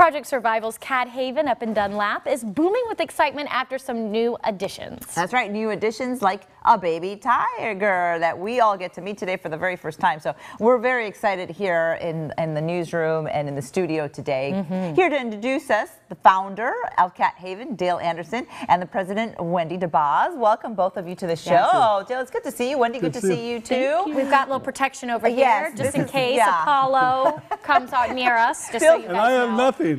Project Survival's Cat Haven up in Dunlap is booming with excitement after some new additions. That's right, new additions like a baby tiger that we all get to meet today for the very first time. So we're very excited here in the newsroom and in the studio today. Here to introduce us, the founder of Cat Haven, Dale Anderson, and the president, Wendy DeBoz. Welcome both of you to the show. Dale, it's good to see you. Wendy, good to see you too. We've got a little protection over here, just in case Apollo comes out near us. Just so you guys I have nothing.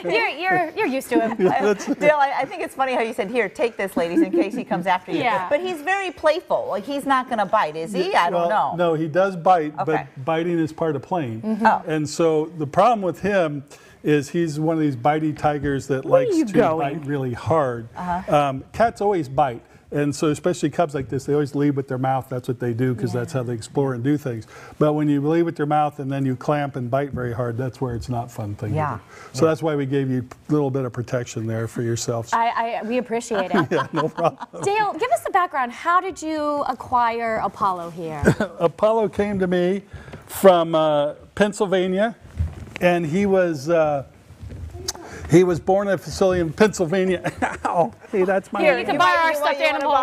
you're used to him. Dale, I think it's funny how you said, here, take this, ladies, in case he comes after you. Yeah. But he's very playful. Like, he's not going to bite, is he? I don't know. No, he does bite, but biting is part of playing. And so the problem with him is he's one of these bitey tigers that likes to bite really hard. Cats always bite. And so especially cubs like this, they always lead with their mouth. That's what they do because that's how they explore and do things. But when you lead with your mouth and then you clamp and bite very hard, that's where it's not fun thing to do. So that's why we gave you a little bit of protection there for yourselves. We appreciate it. Yeah, no problem. Dale, give us the background. How did you acquire Apollo here? Apollo came to me from Pennsylvania, and he was born at a facility in Pennsylvania. Ow, hey, that's my... Here, you can borrow our stuffed animals.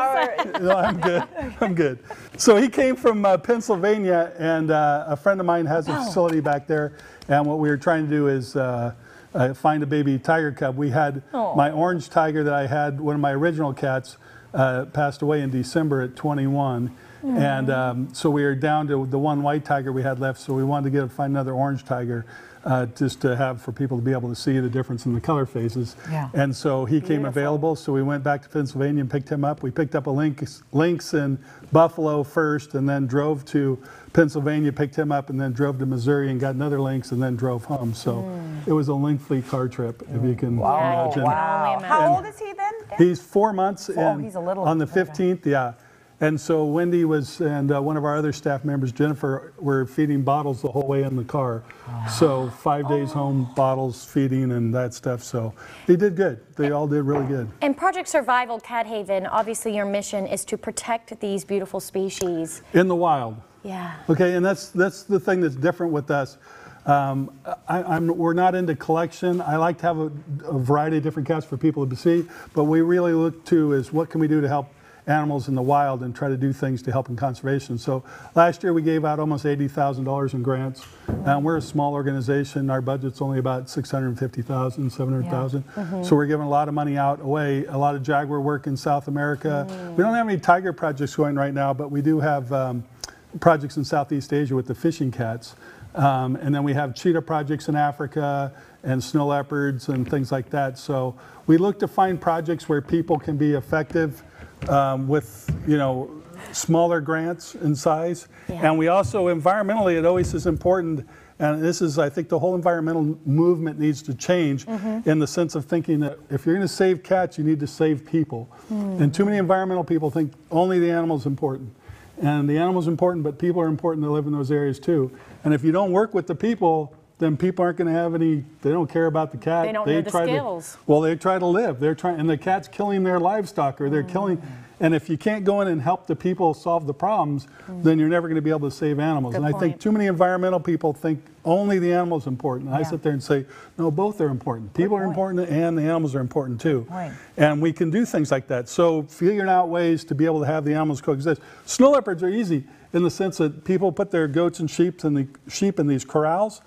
No, I'm good. I'm good. So he came from Pennsylvania, and a friend of mine has a facility back there. And what we were trying to do is find a baby tiger cub. We had my orange tiger that I had, one of my original cats, passed away in December at 21. And so we were down to the one white tiger we had left. So we wanted to find another orange tiger. Just to have for people to be able to see the difference in the color phases. And so he came available, so we went back to Pennsylvania and picked him up. We picked up a lynx in Buffalo first and then drove to Pennsylvania, picked him up, and then drove to Missouri and got another lynx and then drove home. So it was a lengthy car trip, if you can imagine. Wow. How old is he then? He's 4 months he's a little on the 15th, And so Wendy was, and one of our other staff members, Jennifer, were feeding bottles the whole way in the car. So 5 days home, bottles, feeding, and that stuff. So they did good. They all did really good. And Project Survival Cat Haven, obviously your mission is to protect these beautiful species. In the wild. Yeah. Okay, and that's the thing that's different with us. We're not into collection. I like to have a variety of different cats for people to see, but we really look to is what can we do to help animals in the wild and try to do things to help in conservation. So last year we gave out almost $80,000 in grants. We're a small organization. Our budget's only about $650,000, $700,000. So we're giving a lot of money away, a lot of jaguar work in South America. We don't have any tiger projects going right now, but we do have projects in Southeast Asia with the fishing cats. And then we have cheetah projects in Africa and snow leopards and things like that. So we look to find projects where people can be effective with, smaller grants in size. And we also, environmentally, it always is important, and this is, I think the whole environmental movement needs to change in the sense of thinking that if you're going to save cats, you need to save people. And too many environmental people think only the animal's important. And the animal's important, but people are important to live in those areas too. And if you don't work with the people, then people aren't going to have any, they don't care about the cat. They don't know the skills. Well, they try to live. And the cat's killing their livestock, or they're killing. And if you can't go in and help the people solve the problems, then you're never going to be able to save animals. And I think too many environmental people think only the animal's important. And I sit there and say, no, both are important. People are important and the animals are important too. And we can do things like that. So figuring out ways to be able to have the animals coexist. Snow leopards are easy in the sense that people put their goats and sheep in these corrals.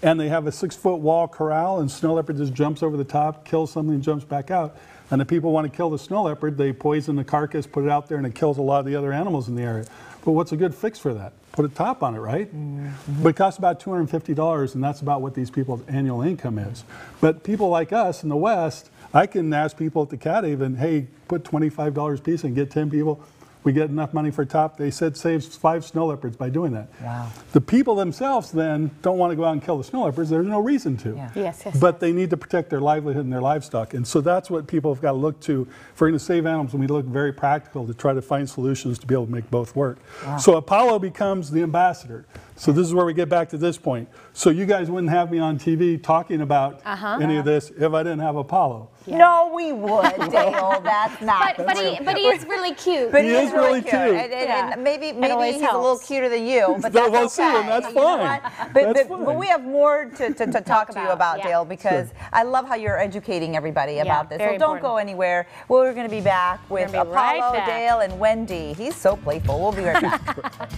And they have a 6-foot wall corral, and snow leopard just jumps over the top, kills something, and jumps back out. And if people want to kill the snow leopard, they poison the carcass, put it out there, and it kills a lot of the other animals in the area. But what's a good fix for that? Put a top on it, right? But it costs about $250, and that's about what these people's annual income is. But people like us in the West, I can ask people at the Cat Haven, hey, put $25 a piece and get 10 people. We get enough money for a top. They said saves 5 snow leopards by doing that. Wow. The people themselves then don't want to go out and kill the snow leopards. There's no reason to. But they need to protect their livelihood and their livestock. And so that's what people have got to look to. If we're going to save animals, we look very practical to try to find solutions to be able to make both work. So Apollo becomes the ambassador. So this is where we get back to this point. So you guys wouldn't have me on TV talking about any of this if I didn't have Apollo. Yeah. No, we would, Dale. That's not. But he is really cute. But he is really cute. And maybe he's a little cuter than you, but that's okay. See, and that's fine. But we have more to talk to you about, Dale, because I love how you're educating everybody about this. So don't go anywhere. We're going to be back with Apollo, Dale, and Wendy. He's so playful. We'll be right back.